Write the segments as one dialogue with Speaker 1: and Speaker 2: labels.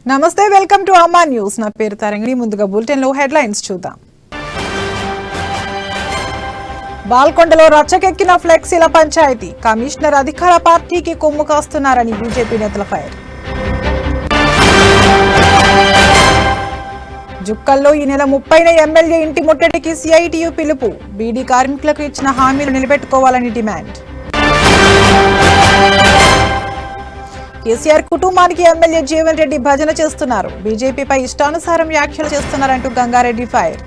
Speaker 1: నమస్తే, welcome to అమ్మా news. నా పేరు తరంగిణి. ముందుగా బులెటిన్ లో హెడ్లైన్స్ చూద్దాం. బాల్కొండలో రచ్చకెక్కిన ఫ్లెక్సీల పంచాయతీ. కమిషనర్ అధికార పార్టీకి కొమ్ము కాస్తున్నారని బీజేపీ నేతల ఫైర్. జుక్కల్లో ఈ నెల 30న ఎమ్మెల్యే ఇంటి ముట్టడికి సిఐటియు పిలుపు. బీడీ కార్మికులకు ఇచ్చిన హామీలు నిలబెట్టుకోవాలని డిమాండ్. కేసీఆర్ కుటుంబానికి ఎమ్మెల్యే జీవన్ రెడ్డి భజన చేస్తున్నారు. బీజేపీపై ఇష్టానుసారం వ్యాఖ్యలు చేస్తున్నారంటూ గంగారెడ్డి ఫైర్.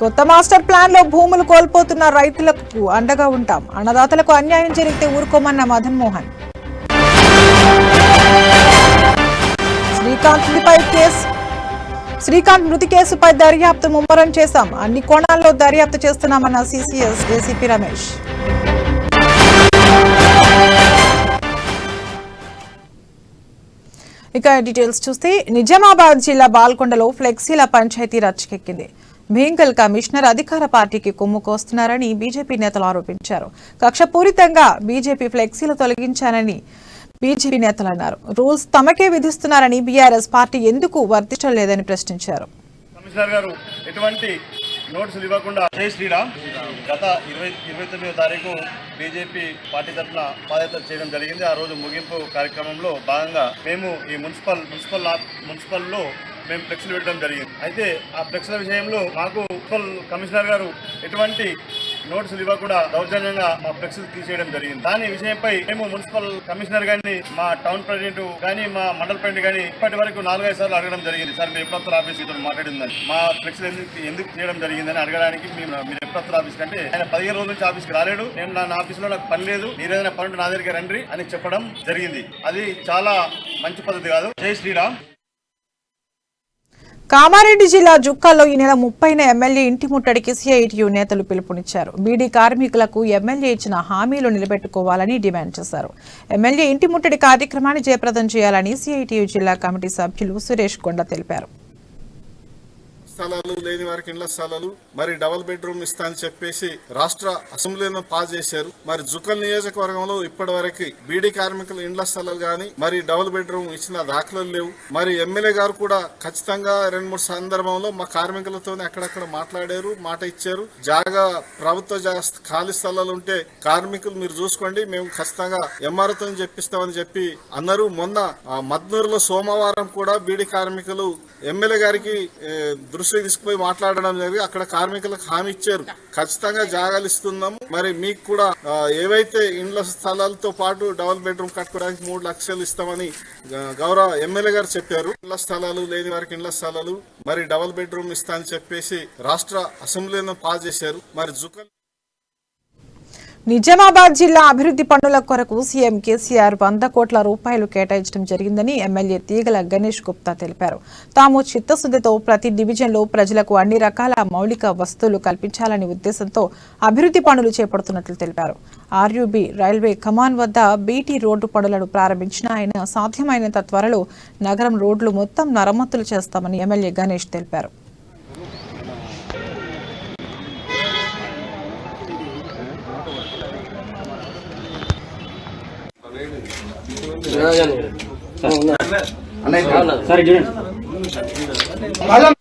Speaker 1: కొత్త మాస్టర్ ప్లాన్ లో భూములు కోల్పోతున్న రైతులకు అండగా ఉంటాం. అన్నదాతలకు అన్యాయం జరిగితే ఊరుకోమన్న మదన్ మోహన్. శ్రీకాంత్ మృతి కేసుపై దర్యాప్తు ముమ్మరం చేశాం. అన్ని కోణాల్లో దర్యాప్తు చేస్తున్నామన్న సిసిఎస్ ఏసీపీ రమేష్. ఇక డీటెయిల్స్ చూస్తే, నిజామాబాద్ జిల్లా బాల్కొండలో ఫ్లెక్సీల పంచాయతీ రచ్చకెక్కింది. భీంగల్ కమిషనర్ అధికార పార్టీకి కొమ్ము కోస్తున్నారని బీజేపీ నేతలు ఆరోపించారు. కక్షపూరితంగా బీజేపీ ఫ్లెక్సీలు తొలగించారని బీజేపీ నేతలు అన్నారు. రూల్స్ తమకే విధిస్తున్నారని బీఆర్ఎస్ పార్టీ ఎందుకు వర్తించలేదని ప్రశ్నించారు.
Speaker 2: కమిషనర్ గారు ఎటువంటి నోటీసులు ఇవ్వకుండా జై శ్రీరామ్ గత 29వ తారీఖు బీజేపీ పార్టీ తరఫున పాదయాత్ర చేయడం జరిగింది. ఆ రోజు ముగింపు కార్యక్రమంలో భాగంగా మేము ఈ మున్సిపల్లో మేము ఫ్లెక్సీలు పెట్టడం జరిగింది. అయితే ఆ ఫ్లెక్సీల విషయంలో మాకు మున్సిపల్ కమిషనర్ గారు ఎటువంటి నోటీసులు ఇవ్వకుండా దౌర్జన్యంగా మా ఫ్లెక్సీలు తీసేయడం జరిగింది. దాని విషయంపై మేము మున్సిపల్ కమిషనర్ గారిని, మా టౌన్ ప్రెసిడెంట్ కానీ, మా మండల ప్రెసిడెంట్ కానీ ఇప్పటి వరకు 4-5 సార్లు అడగడం జరిగింది. సార్ మీరు ఎప్పుడొత్తారు ఆఫీస్ ఇతను మాట్లాడిందని, మా ఫ్లెక్సీలు ఎందుకు చేయడం జరిగిందని అడగడానికి మీరు ఎప్పుడొత్తారు ఆఫీస్ కంటే ఆయన 15 రోజుల నుంచి ఆఫీస్కి రాలేడు. నేను నా ఆఫీస్లో నాకు పని లేదు, మీరు ఏదైనా పని నా దగ్గరికి రండి అని చెప్పడం జరిగింది. అది చాలా మంచి పద్ధతి కాదు. జై శ్రీరామ్.
Speaker 1: కామారెడ్డి జిల్లా జుక్కల్లో ఈ నెల 30న ఎమ్మెల్యే ఇంటి ముట్టడికి సిఐటియు నేతలు పిలుపునిచ్చారు. బీడీ కార్మికులకు ఎమ్మెల్యే ఇచ్చిన హామీలు నిలబెట్టుకోవాలని డిమాండ్ చేశారు. ఎమ్మెల్యే ఇంటి ముట్టడి కార్యక్రమాన్ని జయప్రదం చేయాలని సిఐటియు జిల్లా కమిటీ సభ్యులు సురేష్ కొండ తెలిపారు.
Speaker 3: స్థలాలు లేని వారికి ఇండ్ల స్థలాలు, మరి డబుల్ బెడ్రూమ్ ఇస్తా అని చెప్పేసి రాష్ట్ర అసెంబ్లీలో పాస్ చేశారు. మరి జుక్కల్ నియోజకవర్గంలో ఇప్పటి వరకు బీడీ కార్మికుల ఇండ్ల స్థలాలు గాని, మరి డబుల్ బెడ్రూమ్ ఇచ్చిన దాఖలు లేవు. మరి ఎమ్మెల్యే గారు కూడా ఖచ్చితంగా 2-3 సందర్భంలో మా కార్మికులతోనే అక్కడక్కడ మాట్లాడారు, మాట ఇచ్చారు. జాగా ప్రభుత్వ ఖాళీ స్థలాలు ఉంటే కార్మికులు మీరు చూసుకోండి, మేము ఖచ్చితంగా ఎంఆర్ఓతో చెప్పిస్తామని చెప్పి అన్నారు. మొన్న మద్నూరులో సోమవారం కూడా బీడీ కార్మికులు ఎమ్మెల్యే గారికి దృష్టి తీసుకుపోయి మాట్లాడడం జరిగి అక్కడ కార్మికులకు హామీ ఇచ్చారు, ఖచ్చితంగా జాగాలు ఇస్తున్నాము. మరి మీకు కూడా ఏవైతే ఇండ్ల స్థలాలతో పాటు డబుల్ బెడ్రూమ్ కట్టుకోవడానికి 3 లక్షలు ఇస్తామని గౌరవ ఎమ్మెల్యే గారు చెప్పారు. ఇండ్ల స్థలాలు లేని వారికి ఇండ్ల స్థలాలు, మరి డబుల్ బెడ్రూమ్ ఇస్తా అని చెప్పేసి రాష్ట్ర అసెంబ్లీలో పాస్ చేశారు. మరి జుకల్
Speaker 1: నిజామాబాద్ జిల్లా అభివృద్ధి పనుల కొరకు సీఎం కేసీఆర్ 100 కోట్ల రూపాయలు కేటాయించడం జరిగిందని ఎమ్మెల్యే తీగల గణేష్ గుప్తా తెలిపారు. తాము చిత్తశుద్ధితో ప్రతి డివిజన్లో ప్రజలకు అన్ని రకాల మౌలిక వసతులు కల్పించాలనే ఉద్దేశంతో అభివృద్ధి పనులు చేపడుతున్నట్లు తెలిపారు. ఆర్యూబీ రైల్వే కమాన్ వద్ద బీటీ రోడ్డు పనులను ప్రారంభించిన ఆయన సాధ్యమైనంత త్వరలో నగరం రోడ్లు మొత్తం మరమ్మతులు చేస్తామని ఎమ్మెల్యే గణేష్ తెలిపారు.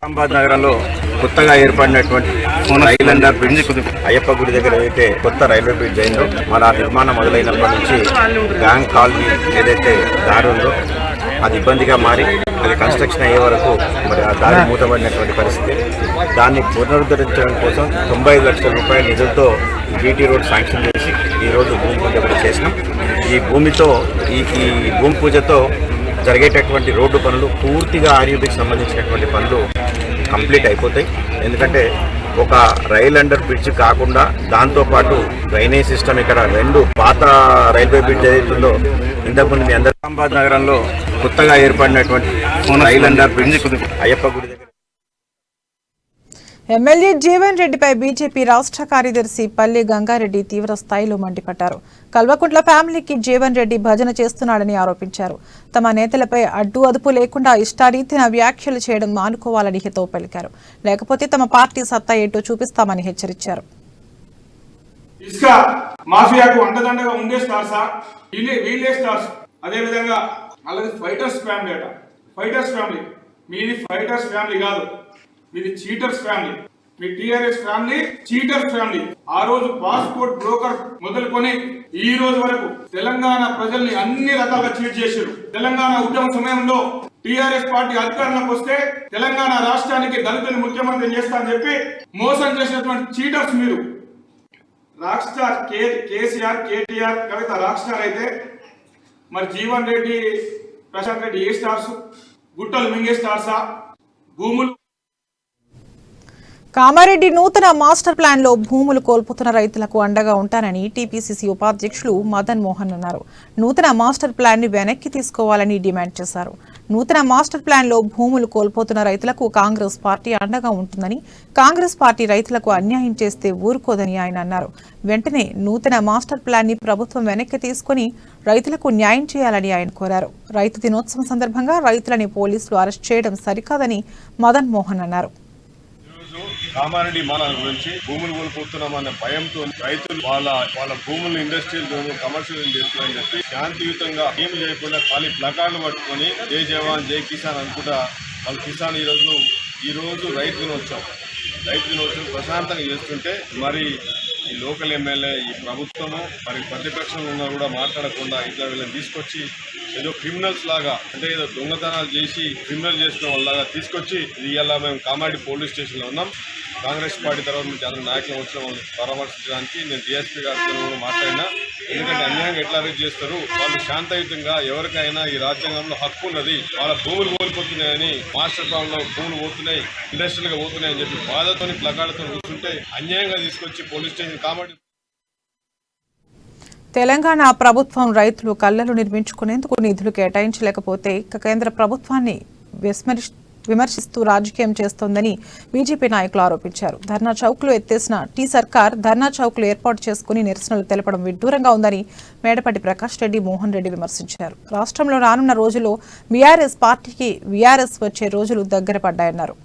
Speaker 2: నిజామాబాద్ నగరంలో కొత్తగా ఏర్పడినటువంటి రైల్ అండర్ బ్రిడ్జ్ అయ్యప్ప గుడి దగ్గర ఏదైతే కొత్త రైల్వే బ్రిడ్జ్ అయిందో, మన నిర్మాణం మొదలైనప్పటి నుంచి బ్యాంక్ కాలనీ ఏదైతే దారి ఉందో అది ఇబ్బందిగా మారి అది కన్స్ట్రక్షన్ అయ్యే వరకు మరి ఆ దారి మూతబడినటువంటి పరిస్థితి. దాన్ని పునరుద్ధరించడం కోసం 95 లక్షల రూపాయల నిధులతో బీటీ రోడ్ శాంక్షన్ చేసి ఈరోజు భూమి పూజ కూడా చేసినాం. ఈ భూమితో ఈ భూమి పూజతో జరిగేటటువంటి రోడ్డు పనులు పూర్తిగా ఆర్యూబీకి సంబంధించినటువంటి పనులు కంప్లీట్ అయిపోతాయి. ఎందుకంటే ఒక రైల్ అండర్ బ్రిడ్జ్ కాకుండా దాంతోపాటు డ్రైనేజ్ సిస్టమ్ ఇక్కడ 2 పాత రైల్వే బ్రిడ్జ్ ఏదైతుందో ఇంతకుముందు మీ అందరూ నిజామాబాద్ నగరంలో కొత్తగా ఏర్పడినటువంటి రైల్ అండర్ బ్రిడ్జ్ అయ్యప్ప గుడి దగ్గర
Speaker 1: ఎమ్మెల్యే జీవన్ రెడ్డిపై బీజేపీ రాష్ట్ర కార్యదర్శి పల్లి గంగారెడ్డి తీవ్ర స్థాయిలో మండిపడ్డారు. కల్వకుంట్ల ఫ్యామిలీకి జీవన్ రెడ్డి భజన చేస్తున్నాడని ఆరోపించారు. తమ నేతలపై అడ్డు అదుపు లేకుండా ఇష్టారీతిన వ్యాఖ్యలు చేయడం మానుకోవాలని హితవు పలికారు. లేకపోతే తమ పార్టీ సత్తా ఏంటో చూపిస్తామని హెచ్చరించారు.
Speaker 4: ఇసుక మాఫియాకు అండదండగా ఉండే స్టార్సా వీళ్ళే స్టార్స్ అదేవిధంగా అలాగే ఫైటర్స్ ఫ్యామిలీ అట. ఫైటర్స్ ఫ్యామిలీ, మీది ఫైటర్స్ ఫ్యామిలీ కాదు, మీది చీటర్స్ ఫ్యామిలీ. మీ టిఆర్ఎస్ ఫ్యామిలీ చీటర్స్ ఫ్యామిలీ. ఆ రోజు పాస్పోర్ట్ బ్రోకర్ మొదలుకొని ఈ రోజు వరకు తెలంగాణ ప్రజల్ని అన్ని రకాలుగా చీట్ చేశారు. తెలంగాణ ఉద్యమ సమయంలో టిఆర్ఎస్ పార్టీ అధికారంలోకి వస్తే తెలంగాణ రాష్ట్రానికి దళితుని ముఖ్యమంత్రి చేస్తా అని చెప్పి మోసం చేసినటువంటి చీటర్స్ మీరు. రాక్ స్టార్ కేసీఆర్, కేటీఆర్, కవిత రాక్ స్టార్ అయితే మరి జీవన్ రెడ్డి, ప్రశాంత్ రెడ్డి ఏ స్టార్స్? గుట్టలు మింగే స్టార్సా? భూములు
Speaker 1: కామారెడ్డి నూతన మాస్టర్ ప్లాన్ లో భూములు కోల్పోతున్న రైతులకు అండగా ఉంటానని టీపీసీసీ ఉపాధ్యక్షులు మదన్ మోహన్ అన్నారు. నూతన మాస్టర్ ప్లాన్ ని వెనక్కి తీసుకోవాలని డిమాండ్ చేశారు. నూతన మాస్టర్ ప్లాన్ లో భూములు కోల్పోతున్న రైతులకు కాంగ్రెస్ పార్టీ అండగా ఉంటుందని, కాంగ్రెస్ పార్టీ రైతులకు అన్యాయం చేస్తే ఊరుకోదని ఆయన అన్నారు. వెంటనే నూతన మాస్టర్ ప్లాన్ ని ప్రభుత్వం వెనక్కి తీసుకుని రైతులకు న్యాయం చేయాలని ఆయన కోరారు. రైతు దినోత్సవం సందర్భంగా రైతులని పోలీసులు అరెస్ట్ చేయడం సరికాదని మదన్ మోహన్ అన్నారు.
Speaker 5: కామారెడ్డి మానాల గురించి భూములు కోల్పోతున్నామన్న భయంతో రైతులు వాళ్ళ భూములను ఇండస్ట్రియల్ భూములు కమర్షియల్ చేస్తున్నారని చెప్పి శాంతియుతంగా ఏమి చేయకుండా ఖాళీ ప్లకార్డులు పట్టుకొని జై జవాన్ జై కిసాన్ అనుకుంటా వాళ్ళు కిసాన్ ఈ రోజు రైతు దినోత్సవం ప్రశాంతంగా చేస్తుంటే మరి ఈ లోకల్ ఎమ్మెల్యే, ఈ ప్రభుత్వము మరి ప్రతిపక్షంలో ఉన్నా కూడా మాట్లాడకుండా ఇట్లా వీళ్ళని తీసుకొచ్చి ఏదో క్రిమినల్స్ లాగా, అంటే ఏదో దొంగతనాలు చేసి క్రిమినల్ చేసిన వాళ్ళలాగా తీసుకొచ్చి ఇవాళ మేము కామారెడ్డి పోలీస్ స్టేషన్లో ఉన్నాం. కాంగ్రెస్ పార్టీ తర్వాత నుంచి అందరూ నాయకులు వచ్చిన వాళ్ళని పరామర్శించడానికి నేను డిఎస్పీ గారితో మాట్లాడినా. ఎందుకంటే అన్యాయంగా ఎట్లా అరెస్ట్ చేస్తారు? వాళ్ళు శాంతియుతంగా ఎవరికైనా ఈ రాజ్యాంగంలో హక్కు ఉన్నది. వాళ్ళ భూములు కోల్పోతున్నాయని, మాస్టర్ ప్లాన్ లో భూములు పోతున్నాయి, ఇండస్ట్రియల్ గా పోతున్నాయని చెప్పి బాధతోని ప్లకార్డుతో కూర్చుంటే అన్యాయంగా తీసుకొచ్చి పోలీస్ స్టేషన్ కామారెడ్డి.
Speaker 1: తెలంగాణ ప్రభుత్వం రైతులు కళ్లలు నిర్మించుకునేందుకు నిధులు కేటాయించలేకపోతే కేంద్ర ప్రభుత్వాన్ని విమర్శిస్తూ రాజకీయం చేస్తోందని బీజేపీ నాయకులు ఆరోపించారు. ధర్నా చౌక్లో ఎత్తేసిన టీ సర్కార్ ధర్నా చౌక్లు ఏర్పాటు చేసుకుని నిరసనలు తెలపడం విడ్డూరంగా ఉందని మేడపాటి ప్రకాష్ రెడ్డి, మోహన్ రెడ్డి విమర్శించారు. రాష్ట్రంలో రానున్న రోజుల్లో బీఆర్ఎస్ పార్టీకి వీఆర్ఎస్ వచ్చే రోజులు దగ్గర పడ్డాయన్నారు.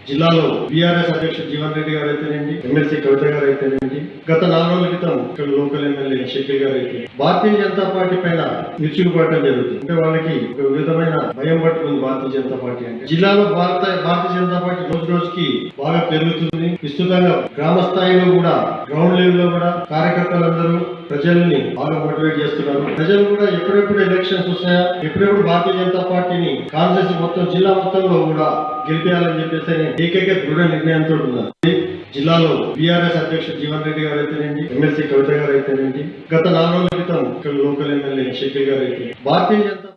Speaker 6: జిల్లాలో బీఆర్ఎస్ అధ్యక్షుడు జీవన్ రెడ్డి గారు అయితేనేంటి, ఎమ్మెల్సీ కవిత గారు అయితేనేంటి, గత 4 రోజుల క్రితం ఇక్కడ లోకల్ ఎమ్మెల్యే షకీల్ గారు అయితే భారతీయ జనతా పార్టీ పైన విరుచుకు పడటం జరుగుతుంది. అంటే వాళ్ళకి ఒక విధమైన భయం పట్టుకుంది భారతీయ జనతా పార్టీ అంటే. జిల్లాలో భారతీయ జనతా పార్టీ రోజు రోజుకి బాగా పెరుగుతుంది. విస్తృతంగా గ్రామ స్థాయిలో కూడా, గ్రౌండ్ లెవెల్ లో కూడా కార్యకర్తలందరూ ప్రజల్ని బాగా మోటివేట్ చేస్తున్నారు. ప్రజలు కూడా ఎప్పుడెప్పుడు ఎలక్షన్స్ వస్తాయా, ఎప్పుడెప్పుడు భారతీయ జనతా పార్టీని కాన్గ్రెస్ మొత్తం జిల్లా మొత్తంలో కూడా గెలిపేయాలని చెప్పేసి ఏకైక దృఢ నిర్ణయంతో ఉన్నారు. జిల్లాలో బీఆర్ఎస్ అధ్యక్షుడు జీవన్ రెడ్డి గారు అయితేనేంటి, ఎమ్మెల్సీ కవిత గారు అయితేనేంటి, గత 4 రోజుల క్రితం ఇక్కడ లోకల్ ఎమ్మెల్యే షకీల్ గారు అయితే భారతీయ జనతా.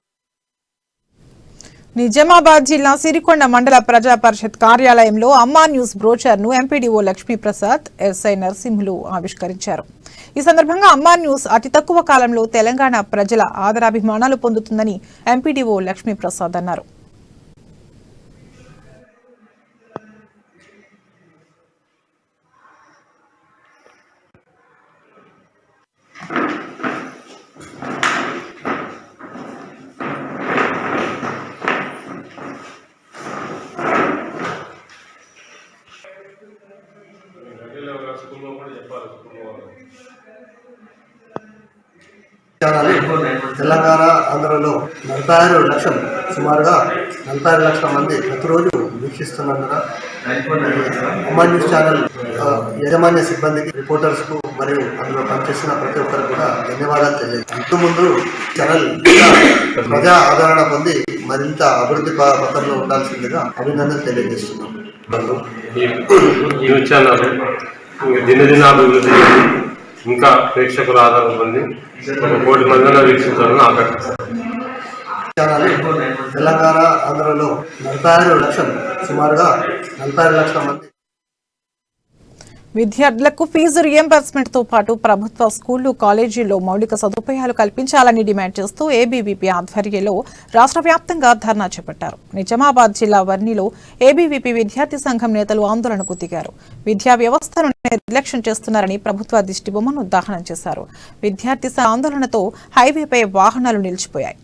Speaker 1: నిజామాబాద్ జిల్లా సిరికొండ మండల ప్రజా పరిషత్ కార్యాలయంలో అమ్మా న్యూస్ బ్రోచర్ ను ఎంపీడీఓ లక్ష్మీప్రసాద్, ఎస్ఐ నరసింహులు ఆవిష్కరించారు. ఈ సందర్భంగా అమ్మా న్యూస్ అతి తక్కువ కాలంలో తెలంగాణ ప్రజల ఆదరాభిమానాలు పొందుతుందని ఎంపీడీఓ లక్ష్మీప్రసాద్ అన్నారు.
Speaker 7: తెలంగాణ, ఆంధ్రలో 46 లక్షలు, సుమారుగా 46 లక్షల మంది ప్రతిరోజు వీక్షిస్తున్నందున అమ్మా న్యూస్ ఛానల్ యాజమాన్య సిబ్బందికి, రిపోర్టర్స్కు మరియు అందులో పనిచేసిన ప్రతి ఒక్కరికి కూడా ధన్యవాదాలు తెలియజేస్తాను. ఇంతకుముందు ఛానల్ ప్రజా ఆదరణ పొంది మరింత అభివృద్ధి పథంలో ఉండాల్సిందిగా అభినందనలు తెలియజేస్తున్నాను.
Speaker 8: న్యూస్ ఛానల్ దినదిన అభివృద్ధి ఇంకా ప్రేక్షకుల ఆధారం పొంది 1 కోటి మందిలో వీక్షించాలని ఆకాంక్షిస్తారు.
Speaker 7: తెలంగాణ, ఆంధ్రలో 46 లక్షలు, సుమారుగా 46 లక్షల మంది.
Speaker 1: విద్యార్థులకు ఫీజు రియంబర్స్మెంట్ తో పాటు ప్రభుత్వ స్కూళ్లు కాలేజీల్లో మౌలిక సదుపాయాలు కల్పించాలని డిమాండ్ చేస్తూ ఏబీవీపీ ఆధ్వర్యంలో రాష్ట్ర వ్యాప్తంగా ధర్నా చేపట్టారు. నిజామాబాద్ జిల్లా వర్ణిలో ఏబీవీపీ విద్యార్థి సంఘం నేతలు ఆందోళనకు దిగారు. విద్యా వ్యవస్థను నిర్లక్ష్యం చేస్తున్నారని ప్రభుత్వ దిష్టిబొమ్మను దహనం చేశారు. విద్యార్థి ఆందోళనతో హైవేపై వాహనాలు నిలిచిపోయాయి.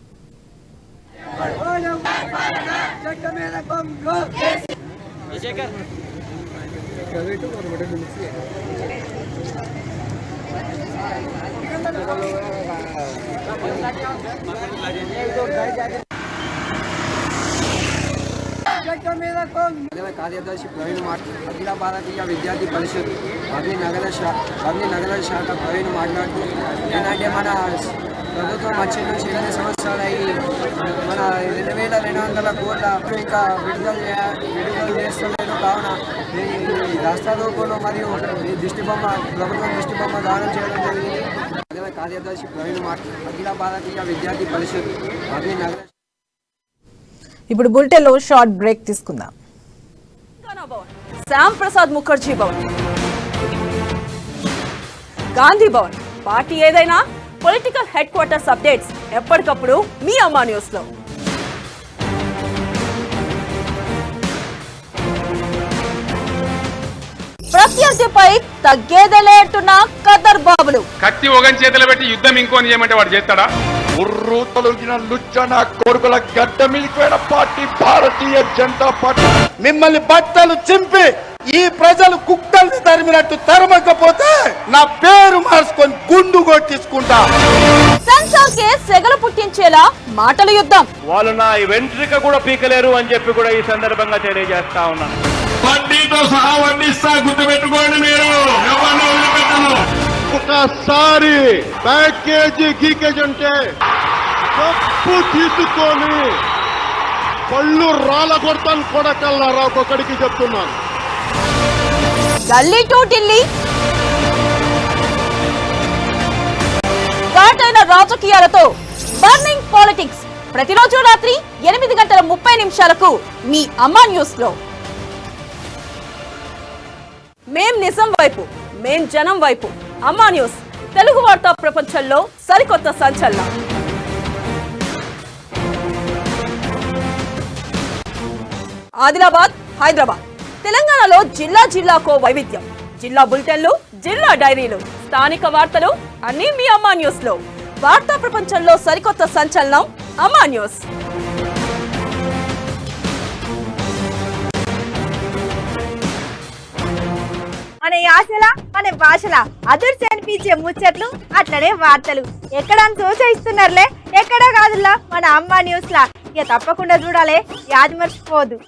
Speaker 9: కార్యదర్శి ప్రవీణ్ అఖిల భారతీయ విద్యార్థి పరిషత్ వర్ణి నగర శాఖ ప్రవీణ్ మాట్లాడుతూ ఏంటంటే మన ప్రభుత్వం వచ్చే నుంచి 8 సంవత్సరాలు అయ్యి మన 2,200 కోట్ల ఇంకా విడుదల చేస్తలేదు. కావున ఈ రాష్ట్రారోపణలో మరియు ఈ ప్రభుత్వం దిష్టిబొమ్మ దానం చేయడం జరిగింది. అదే కార్యదర్శి ప్రవీణ్ అఖిల భారతీయ విద్యార్థి పరిషత్ వర్ణి నగర.
Speaker 1: ఇప్పుడు బులెటిన్ లో షార్ట్ బ్రేక్ తీసుకుందాం.
Speaker 10: శ్యామ్ ప్రసాద్ ముఖర్జీ భవన్, గాంధీ భవన్, పార్టీ ఏదైనా పొలిటికల్ హెడ్ క్వార్టర్స్ అప్డేట్స్ ఎప్పటికప్పుడు మీ అమ్మా న్యూస్ లో. ప్రత్యర్థిపై తగ్గేదలే అంటున్న ఖదర్ బాబులు.
Speaker 4: కత్తి ఒకని చేతిలో పెట్టి యుద్ధం ఇంకోని చేయమంటే వాడు చేస్తాడా?
Speaker 11: ఉర్రు తొలగిన లుచ్చన కొడుకుల గడ్డ మీదకి పార్టీ భారతీయ జనతా పార్టీ. మిమ్మల్ని బట్టలు చింపి ఈ ప్రజలు కుక్కల్ని తరిమినట్టు తరమకపోతే నా పేరు మార్చుకొని గుండు కొట్టించుకుంటా.
Speaker 10: సెన్సార్ కే సెగలు పుట్టించేలా మాటల యుద్ధం.
Speaker 11: వాళ్ళు నా వెంట్రిక కూడా పీకలేరు అని చెప్పి కూడా ఈ సందర్భంగా తెలియజేస్తా ఉన్నాను.
Speaker 5: వడ్డీతో సహా వడ్డిస్తా, గుర్తుపెట్టుకోండి మీరు.
Speaker 11: ఒకసారి ప్యాకేజీ గీకేజ్ అంటే తప్పు తీసుకొని పళ్ళు రాళ్ళ కొడతాను కొడకల్లారా ఒక్కొక్కడికి చెప్తున్నాను.
Speaker 10: గల్లీ టు ఢిల్లీ, ఘాటైన రాజకీయాలతో బర్నింగ్ పాలిటిక్స్ ప్రతిరోజు రాత్రి 8:30 మీ అమ్మా న్యూస్ లో. మేం నిజం వైపు, మేం జనం వైపు. అమ్మా న్యూస్, తెలుగు వార్తా ప్రపంచంలో సరికొత్త సంచలనం. ఆదిలాబాద్, హైదరాబాద్, తెలంగాణలో జిల్లాకో వైవిధ్యం. జిల్లా బులెటిన్లు, జిల్లా డైరీలు, స్థానిక వార్తలు అన్నీ మీ అమ్మా న్యూస్ లో. వార్తా ప్రపంచంలో సరికొత్త సంచలనం అమ్మా న్యూస్.
Speaker 12: మన యాసల, మన భాషల అదుర్చి అనిపించే ముచ్చట్లు, అట్లనే వార్తలు ఎక్కడ చూసేస్తున్నారులే. ఎక్కడా కాదులా మన అమ్మా న్యూస్ లా. ఇక తప్పకుండా చూడాలి, యాది మర్చిపోదు.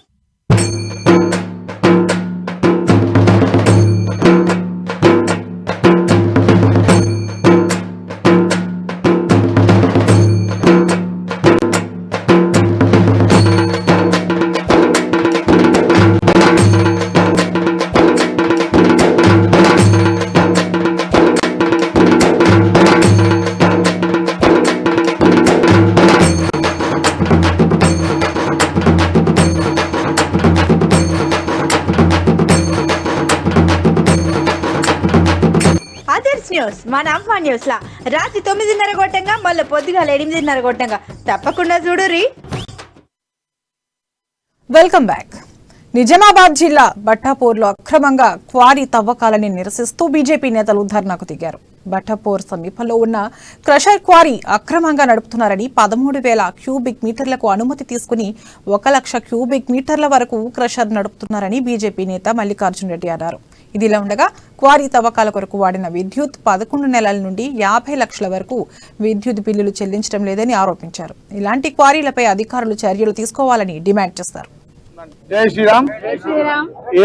Speaker 12: న్యూస్ మన అమ్మా న్యూస్ లా రాత్రి 9:30 కొట్టంగా, మళ్ళీ పొద్దుగాల 8:30 కొట్టంగా. తప్పకుండా చూడుర్రి.
Speaker 1: Welcome back. నిజామాబాద్ జిల్లా బట్టాపూర్లో అక్రమంగా క్వారీ తవ్వకాలని నిరసిస్తూ బీజేపీ నేతలు ధర్నాకు దిగారు. బట్టాపూర్ సమీపంలో ఉన్న క్రషర్ క్వారీ అక్రమంగా నడుపుతున్నారని 13,000 క్యూబిక్ మీటర్లకు అనుమతి తీసుకుని 1,00,000 క్యూబిక్ మీటర్ల వరకు క్రషర్ నడుపుతున్నారని బీజేపీ నేత మల్లికార్జున్ రెడ్డి అన్నారు. ఇదిలా ఉండగా క్వారీ తవ్వకాల కొరకు వాడిన విద్యుత్ 11 నెలల నుండి 50 లక్షల వరకు విద్యుత్ బిల్లులు చెల్లించడం లేదని ఆరోపించారు. ఇలాంటి క్వారీలపై అధికారులు చర్యలు తీసుకోవాలని డిమాండ్ చేశారు.
Speaker 11: జై శ్రీరామ్.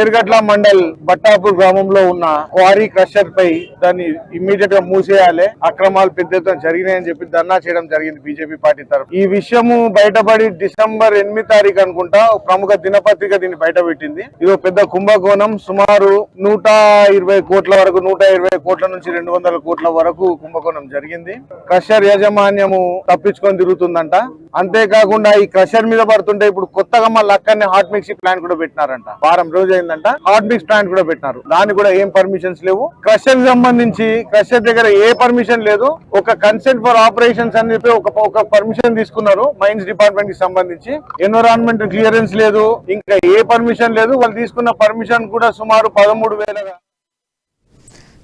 Speaker 11: ఏర్గట్ల మండల్ బట్టాపూర్ గ్రామంలో ఉన్న క్వారీ క్రషర్ పై దాన్ని ఇమ్మీడియట్ గా మూసేయాలి, అక్రమాలు పెద్ద ఎత్తున జరిగినాయని చెప్పి ధర్నా చేయడం జరిగింది బీజేపీ పార్టీ తరఫు. ఈ విషయము బయటపడి డిసెంబర్ 8 తారీఖు అనుకుంటా ప్రముఖ దినపత్రిక దీన్ని బయట పెట్టింది. ఇది పెద్ద కుంభకోణం. సుమారు 120 కోట్ల వరకు, 120 కోట్ల నుంచి 200 కోట్ల వరకు కుంభకోణం జరిగింది. క్రషర్ యాజమాన్యము తప్పించుకొని తిరుగుతుందంట. అంతేకాకుండా ఈ క్రషర్ మీద పడుతుంటే ఇప్పుడు కొత్తగా మళ్ళీ అక్కడనే హాట్ హాట్ మిక్సీ ప్లాంట్ కూడా పెట్టినారంట. వారం రోజు అయిందంట, హాట్ మిక్స్ ప్లాంట్ కూడా పెట్టినారు. దానికి కూడా ఏం పర్మిషన్స్ లేవు. క్రషర్ సంబంధించి క్రషర్ దగ్గర ఏ పర్మిషన్ లేదు. ఒక కన్సెంట్ ఫర్ ఆపరేషన్స్ అని చెప్పి ఒక పర్మిషన్ తీసుకున్నారు మైన్స్ డిపార్ట్మెంట్ కి సంబంధించి. ఎన్విరాన్మెంట్ క్లియరెన్స్ లేదు, ఇంకా ఏ పర్మిషన్ లేదు. వాళ్ళు తీసుకున్న పర్మిషన్ కూడా సుమారు 13,000.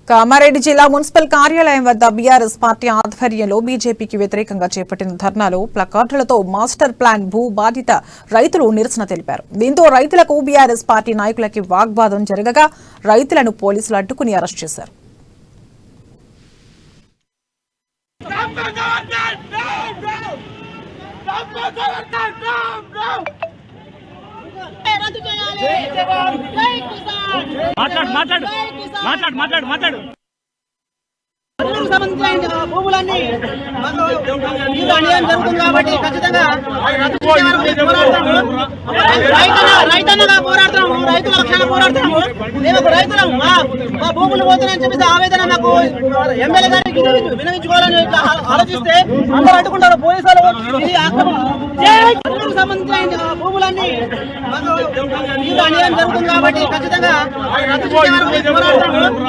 Speaker 1: కామారెడ్డి జిల్లా మున్సిపల్ కార్యాలయం వద్ద బీఆర్ఎస్ పార్టీ ఆధ్వర్యంలో బీజేపీకి వ్యతిరేకంగా చేపట్టిన ధర్నాలో ప్లకార్డులతో మాస్టర్ ప్లాన్ భూ బాధిత రైతులు నిరసన తెలిపారు. దీంతో రైతులకు బీఆర్ఎస్ పార్టీ నాయకులకి వాగ్వాదం జరగగా రైతులను పోలీసులు అడ్డుకుని అరెస్ట్ చేశారు.
Speaker 13: భూములన్నీ అన్యాయం జరుగుతుంది కాబట్టి ఖచ్చితంగా రైతన్నగా పోరాడుతున్నాము, రైతుల రక్షణ పోరాడుతున్నాము. మేము రైతులం, మా భూములు పోతున్నాయని చెప్పేసి ఆవేదన నాకు ఎమ్మెల్యే గారికి వినవించుకోవాలని ఆలోచిస్తే అందరూ అడ్డుకుంటారు పోలీసులు. ఇది సంబంధించిన భూములన్నీ అన్యాయం జరుగుతుంది కాబట్టి ఖచ్చితంగా పోరాడుతున్నాము.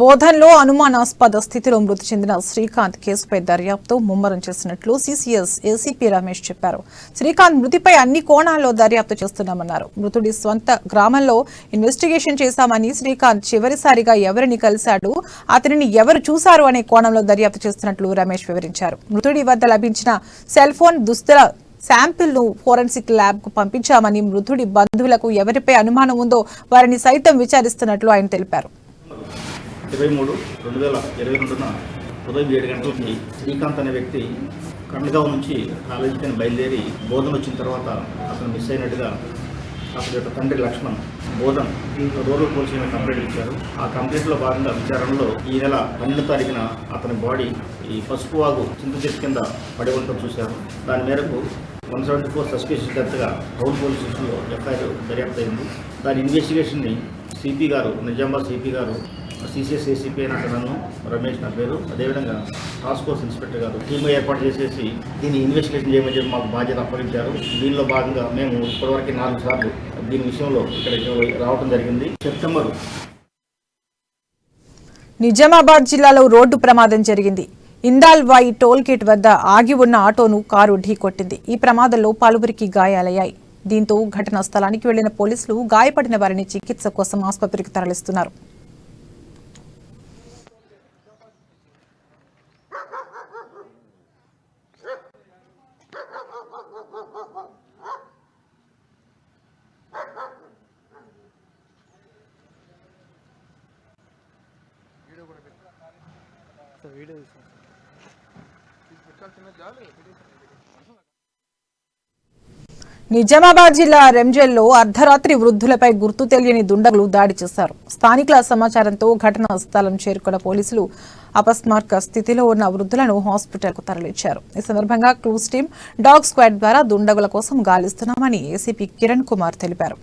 Speaker 1: బోధన్లో అనుమానాస్పద స్థితిలో మృతి చెందిన శ్రీకాంత్ కేసుపై దర్యాప్తు ముమ్మరం చేసినట్లు సీసీఎస్ ఏసీపీ రమేష్ చెప్పారు. శ్రీకాంత్ మృతిపై అన్ని కోణాల్లో దర్యాప్తు చేస్తున్నామన్నారు. మృతుడి స్వంత గ్రామంలో ఇన్వెస్టిగేషన్ చేశామని, శ్రీకాంత్ చివరిసారిగా ఎవరిని కలిశాడు, అతనిని ఎవరు చూశారు అనే కోణంలో దర్యాప్తు చేస్తున్నట్లు రమేష్ వివరించారు. మృతుడి వద్ద లభించిన సెల్ ఫోన్, దుస్తుల శాంపిల్ ను ఫోరెన్సిక్ ల్యాబ్ కు పంపించామని, మృతుడి బంధువులకు ఎవరిపై అనుమానం ఉందో వారిని సైతం విచారిస్తున్నట్లు ఆయన తెలిపారు.
Speaker 14: 23/2022 ఉదయం 7 గంటలకి శ్రీకాంత్ అనే వ్యక్తి కండ్లగావ్ నుంచి కాలేజీకి బయలుదేరి బోధన వచ్చిన తర్వాత అతను మిస్ అయినట్టుగా అతని యొక్క తండ్రి Laxman Bodhan rural police complaint ఇచ్చారు. ఆ కంప్లైంట్లో భాగంగా విచారణలో ఈ నెల 12వ తారీఖున అతని బాడీ ఈ పసుపు వాగు చింత చెట్టు కింద పడి ఉండటం చూశారు. దాని మేరకు 174 సస్పిషియస్ డెత్గా టౌన్ పోలీస్ స్టేషన్లో ఎఫ్ఐఆర్ దర్యాప్తు అయింది. దాని ఇన్వెస్టిగేషన్ని సిపి గారు, నిజామాబాద్ సిపి గారు, సీసీఎస్ ఏసీపీ అయినట్టు నన్ను రమేష్ నా పేరు, అదేవిధంగా టాస్క్ ఫోర్స్ ఇన్స్పెక్టర్ గారు టీమ్ ఏర్పాటు చేసేసి దీన్ని ఇన్వెస్టిగేషన్ చేయమని చెప్పి మాకు బాధ్యత అప్పగించారు. దీనిలో భాగంగా మేము ఇప్పటివరకు 4 సార్లు దీని విషయంలో ఇక్కడికి రావడం జరిగింది. సెప్టెంబర్.
Speaker 1: నిజామాబాద్ జిల్లాలో రోడ్డు ప్రమాదం జరిగింది. ఇందాల్వాయి టోల్ గేట్ వద్ద ఆగి ఉన్న ఆటోను కారు ఢీకొట్టింది. ఈ ప్రమాదంలో పలువురికి గాయాలయ్యాయి. దీంతో ఘటనా స్థలానికి వెళ్లిన పోలీసులు గాయపడిన వారిని చికిత్స కోసం ఆసుపత్రికి తరలిస్తున్నారు. నిజామాబాద్ జిల్లా రెంజల్లో అర్ధరాత్రి వృద్ధులపై గుర్తు తెలియని దుండగులు దాడి చేశారు. స్థానికుల సమాచారంతో ఘటనా స్థలం చేరుకున్న పోలీసులు అపస్మారక స్థితిలో ఉన్న వృద్ధులను హాస్పిటల్కు తరలించారు. ఈ సందర్భంగా క్లూస్ టీం, డాగ్ స్క్వాడ్ ద్వారా దుండగుల కోసం గాలిస్తున్నామని ఏసీపీ కిరణ్ కుమార్ తెలిపారు.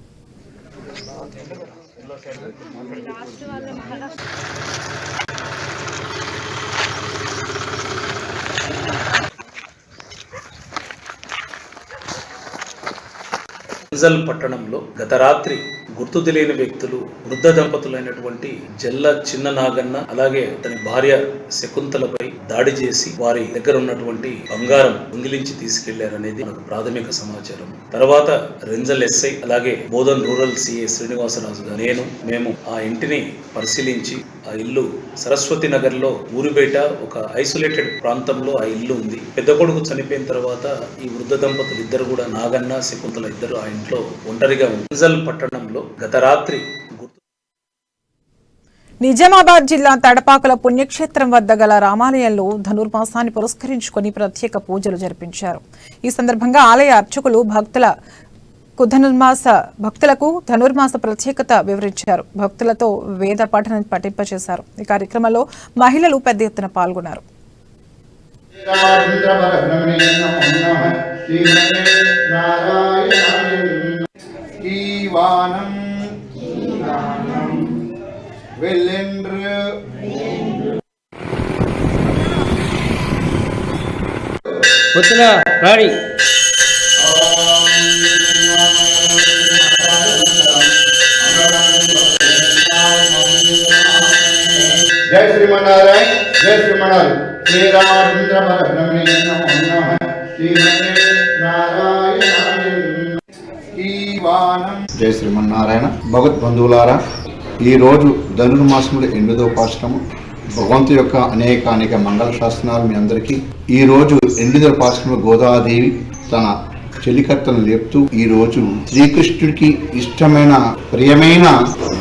Speaker 15: రంజల్ పట్టణంలో గత రాత్రి గుర్తు తెలియని వ్యక్తులు వృద్ధ దంపతులైనటువంటి జల్ల చిన్న నాగన్న అలాగే అతని భార్య శకుంతలపై దాడి చేసి వారి దగ్గర ఉన్నటువంటి బంగారం దొంగిలించి తీసుకెళ్లారనేది మనకు ప్రాథమిక సమాచారం. తర్వాత రెంజల్ ఎస్ఐ అలాగే బోధన్ రూరల్ సిఐ శ్రీనివాసరాజు గారు మేము ఆ ఇంటిని పరిశీలించి ఆ ఇల్లు సరస్వతి నగర్ లో ఊరి బయట ఒక ఐసోలేటెడ్ ప్రాంతంలో ఆ ఇల్లు ఉంది. పెద్ద కొడుకు చనిపోయిన తర్వాత ఈ వృద్ధ దంపతులు ఇద్దరు కూడా నాగన్న శకుంతల ఇద్దరు ఆ ఇంట్లో ఒంటరిగా రంజల్ పట్టణంలో గత రాత్రి.
Speaker 1: నిజామాబాద్ జిల్లా తడపాకుల పుణ్యక్షేత్రం వద్ద గల రామాలయంలో ధనుర్మాసాన్ని పురస్కరించుకొని ప్రత్యేక పూజలు జరిపించారు. ఈ సందర్భంగా ఆలయ అర్చకులు భక్తులకు ధనుర్మాస ప్రత్యేకత వివరించారు. భక్తులతో వేద పఠనం పఠింపచేశారు. ఈ కార్యక్రమంలో మహిళలు పెద్ద ఎత్తున పాల్గొన్నారు.
Speaker 16: రాడి जय श्रीमनारायण जय श्रीमनारायण श्रीरामचंद्र परब्रह्मणे नमो नमः జై శ్రీమన్నారాయణ. భగవత్ బంధువులారా, ఈరోజు ధనుర్మాసంలో 8వ పాశ్రమం భగవంతు యొక్క అనేక మంగళ శాసనాలు మీ అందరికీ. ఈరోజు 8వ పాశ్రమంలో గోదాదేవి తన చెలికత్తలను లేపుతూ ఈరోజు శ్రీకృష్ణుడికి ఇష్టమైన ప్రియమైన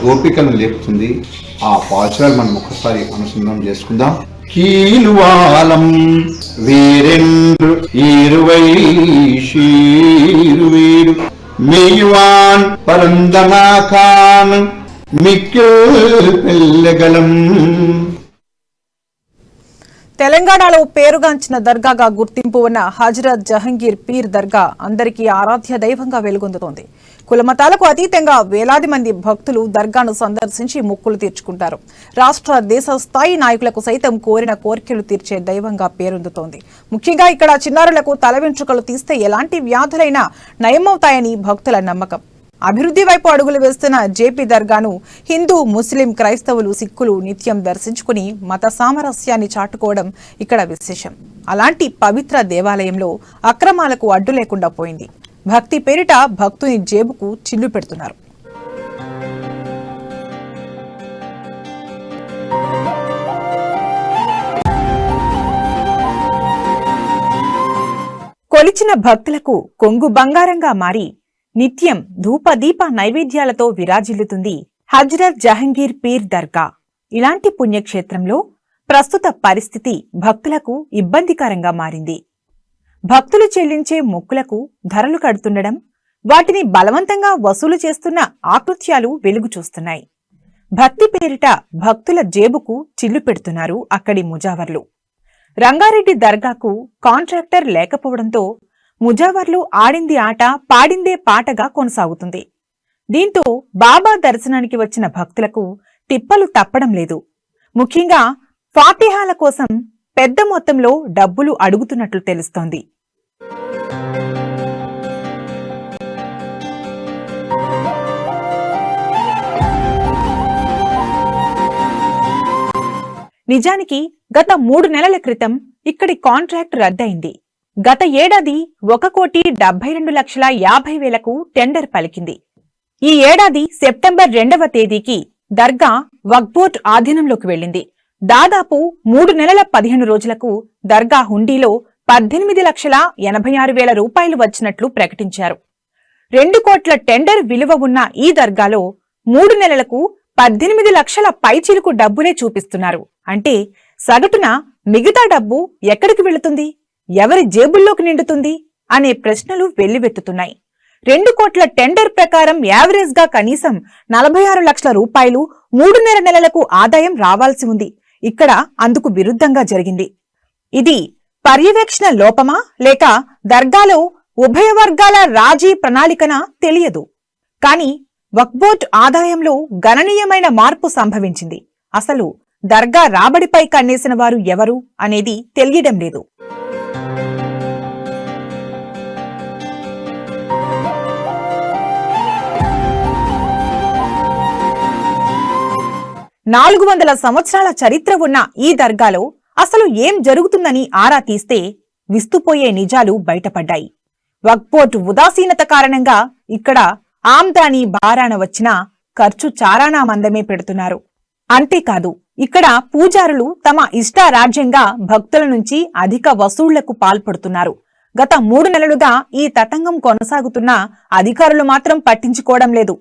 Speaker 16: గోపికలను లేపుతుంది. ఆ పాశ్రాలు మనం ఒకసారి అనుసంధానం చేసుకుందాం. కీలువాలం వీరెందు ఈరువై శీరువీడు మేయువాన్ పరందనాకాన్ మిక్కిల్ పెల్లెగలం.
Speaker 1: తెలంగాణలో పేరుగాంచిన దర్గాగా గుర్తింపు ఉన్న హజరత్ జహంగీర్ పీర్ దర్గా అందరికీ ఆరాధ్య దైవంగా వెలుగొందుతోంది. కులమతాలకు అతీతంగా వేలాది మంది భక్తులు దర్గాను సందర్శించి మొక్కులు తీర్చుకుంటారు. రాష్ట్ర దేశ స్థాయి నాయకులకు సైతం కోరిన కోరికలు తీర్చే దైవంగా పేరొందుతోంది. ముఖ్యంగా ఇక్కడ చిన్నారులకు తల వెంట్రుకలు తీస్తే ఎలాంటి వ్యాధులైనా నయమవుతాయని భక్తుల నమ్మకం. అభివృద్ధి వైపు అడుగులు వేస్తున్న జేపీ దర్గాను హిందూ, ముస్లిం, క్రైస్తవులు, సిక్కులు నిత్యం దర్శించుకుని మత సామరస్యాన్ని చాటుకోవడం ఇక్కడ విశేషం. అలాంటి పవిత్ర దేవాలయంలో అక్రమాలకు అడ్డు లేకుండా పోయింది. భక్తి పేరిట భక్తుని జేబుకు చిల్లు పెడుతున్నారు. కొలిచిన భక్తులకు కొంగు బంగారంగా మారి నిత్యం ధూపదీప నైవేద్యాలతో విరాజిల్లుతుంది హజ్రత్ జహంగీర్ పీర్ దర్గా. ఇలాంటి పుణ్యక్షేత్రంలో ప్రస్తుత పరిస్థితి భక్తులకు ఇబ్బందికరంగా మారింది. భక్తులు చెల్లించే మొక్కులకు ధరలు కడుతుండడం, వాటిని బలవంతంగా వసూలు చేస్తున్న ఆకృత్యాలు వెలుగు చూస్తున్నాయి. భక్తి పేరిట భక్తుల జేబుకు చిల్లు పెడుతున్నారు అక్కడి ముజావర్లు. రంగారెడ్డి దర్గాకు కాంట్రాక్టర్ లేకపోవడంతో ముజావర్లు ఆడింది ఆట, పాడిందే పాటగా కొనసాగుతుంది. దీంతో బాబా దర్శనానికి వచ్చిన భక్తులకు తిప్పలు తప్పడం లేదు. ముఖ్యంగా ఫాతిహాల కోసం పెద్ద మొత్తంలో డబ్బులు అడుగుతున్నట్లు తెలుస్తోంది. నిజానికి గత 3 నెలల క్రితం ఇక్కడి కాంట్రాక్ట్ రద్దయింది. గత ఏడాది 1,72,50,000 టెండర్ పలికింది. ఈ ఏడాది సెప్టెంబర్ 2వ తేదీకి దర్గా వక్ఫ్ బోర్డ్ ఆధీనంలోకి వెళ్లింది. దాదాపు 3 నెలల 15 రోజులకు దర్గా హుండీలో 18,86,000 రూపాయలు వచ్చినట్లు ప్రకటించారు. 2 కోట్ల టెండర్ విలువ ఉన్న ఈ దర్గాలో 3 నెలలకు 18 లక్షల పైచిలుకు డబ్బులే చూపిస్తున్నారు. అంటే సగటున మిగతా డబ్బు ఎక్కడికి వెళుతుంది, ఎవరి జేబుల్లోకి నిండుతుంది అనే ప్రశ్నలు వెల్లువెత్తుతున్నాయి. 2 కోట్ల టెండర్ ప్రకారం యావరేజ్ గా కనీసం 46 లక్షల రూపాయలు 3 నెలలకు ఆదాయం రావాల్సి ఉంది. ఇక్కడ అందుకు విరుద్ధంగా జరిగింది. ఇది పర్యవేక్షణ లోపమా లేక దర్గాలో ఉభయ వర్గాల రాజీ ప్రణాళికనా తెలియదు. కానీ వక్ఫ్ బోర్డ్ ఆదాయంలో గణనీయమైన మార్పు సంభవించింది. అసలు దర్గా రాబడిపై కన్నేసిన వారు ఎవరు అనేది తెలియడం లేదు. నాలుగు 400 సంవత్సరాల చరిత్ర ఉన్న ఈ దర్గాలో అసలు ఏం జరుగుతుందని ఆరా తీస్తే విస్తుపోయే నిజాలు బయటపడ్డాయి. వక్ఫ్ బోర్డు ఉదాసీనత కారణంగా ఇక్కడ ఆమ్దానీ బారాన వచ్చినా ఖర్చు చారానా మందమే పెడుతున్నారు. అంతేకాదు ఇక్కడ పూజారులు తమ ఇష్టారాజ్యంగా భక్తుల నుంచి అధిక వసూళ్లకు పాల్పడుతున్నారు. గత 3 నెలలుగా ఈ తతంగం కొనసాగుతున్నా అధికారులు మాత్రం పట్టించుకోవడం లేదు.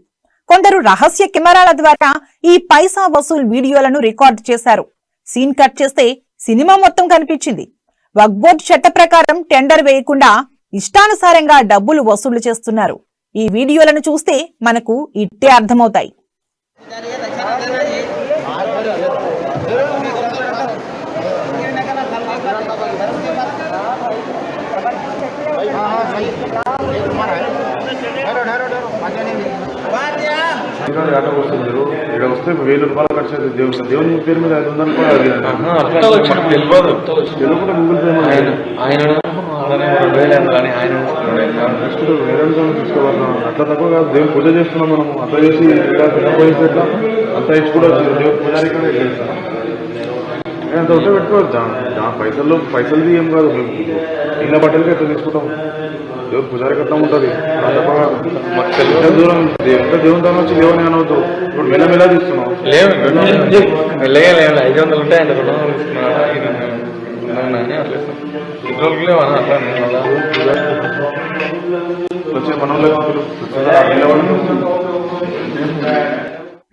Speaker 1: కొందరు రహస్య కెమెరాల ద్వారా ఈ పైసా వసూల్ వీడియోలను రికార్డు చేశారు. సీన్ కట్ చేస్తే సినిమా మొత్తం కనిపించింది. వక్ఫ్ బోర్డు చట్ట ప్రకారం టెండర్ వేయకుండా ఇష్టానుసారంగా డబ్బులు వసూలు చేస్తున్నారు. ఈ వీడియోలను చూస్తే మనకు ఇట్టే అర్థమవుతాయి.
Speaker 11: ఆట వస్తుంది ఇక్కడ వస్తే 1000 రూపాయలు ఖర్చు అవుతుంది దేవుని పేరు మీద 500 తెలుగు గూగుల్ పే ఆయన తీసుకోవాలి అట్లా తక్కువ కాదు దేవుని పూజ చేస్తున్నాం మనం అట్లా చేసి ఎట్లా అంత ఇచ్చి కూడా దేవుని పూజారి కూడా అంత ఉంటే పెట్టుకోవచ్చు పైసలది ఏం కాదు ఇళ్ళ బట్టలకి ఎట్లా తీసుకుంటాం దేవుని పూజారికి ఎట్లా ఉంటుంది దూరం ఎంత దేవుని దాని వచ్చి దేవుని అనవద్దు ఇప్పుడు మెల్లమెల్ల తీస్తున్నాం
Speaker 17: మెల్లగా 500 ఉంటాయి అంత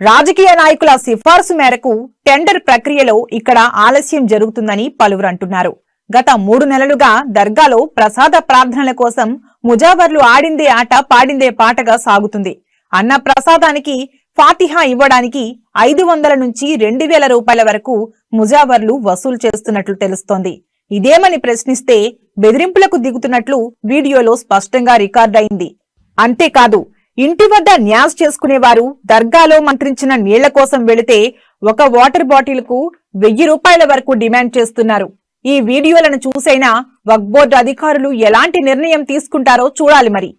Speaker 1: రాజకీయ నాయకుల సిఫార్సు మేరకు టెండర్ ప్రక్రియలో ఇక్కడ ఆలస్యం జరుగుతుందని పలువురు అంటున్నారు. గత 3 నెలలుగా దర్గాలో ప్రసాద ప్రార్థనల కోసం ముజావర్లు ఆడిందే ఆట పాడిందే పాటగా సాగుతుంది. అన్న ప్రసాదానికి ఫాతిహా ఇవ్వడానికి 500 నుంచి 2000 రూపాయల వరకు ముజావర్లు వసూలు చేస్తున్నట్లు తెలుస్తోంది. ఇదేమని ప్రశ్నిస్తే బెదిరింపులకు దిగుతున్నట్లు వీడియోలో స్పష్టంగా రికార్డయింది. అంతేకాదు ఇంటి వద్ద న్యాస్ చేసుకునేవారు దర్గాలో మంత్రించిన నీళ్ల కోసం వెళితే ఒక వాటర్ బాటిల్ కు 1000 రూపాయల వరకు డిమాండ్ చేస్తున్నారు. ఈ వీడియోలను చూసైనా వక్ఫ్ బోర్డు అధికారులు ఎలాంటి నిర్ణయం తీసుకుంటారో చూడాలి. మరి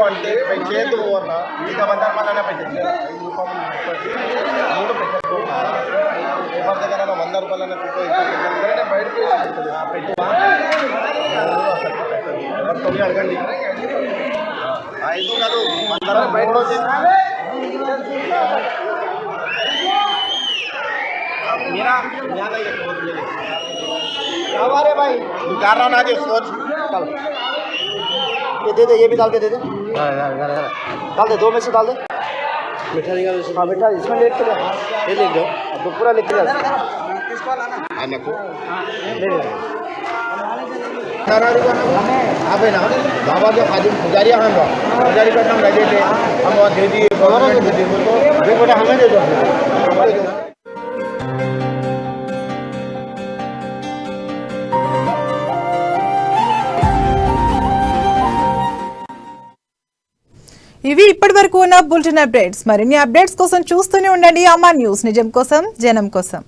Speaker 11: అంటే చేతు వల్ల మిగతా బంగారు మళ్ళీ పెట్టింది 5 రూపాయలు ఎవరి దగ్గర 100 రూపాయలనే పెట్టు బయటకు పెట్టి అడగండి 5 కాదు 100 బయట हमारे भाई कार ना दे सोच चल ये दे दे ये भी डाल के दे दे डाल दे 2 में से डाल दे मीठा निकाल हाँ मीठा इसमें लिख के ये लिख दो अब तो पूरा लिख के आप है ना बाबा के खादिम पुजारी हम पुजारी का नाम लगे थे हम और दे दिए गवर्नमेंट दे दिए बोलो हमें दे दो
Speaker 1: ఇవి ఇప్పటివరకు ఉన్న బులెటిన్ అప్డేట్స్. మరిన్ని అప్డేట్స్ కోసం చూస్తూనే ఉండండి అమ్మా న్యూస్. నిజం కోసం జనం కోసం.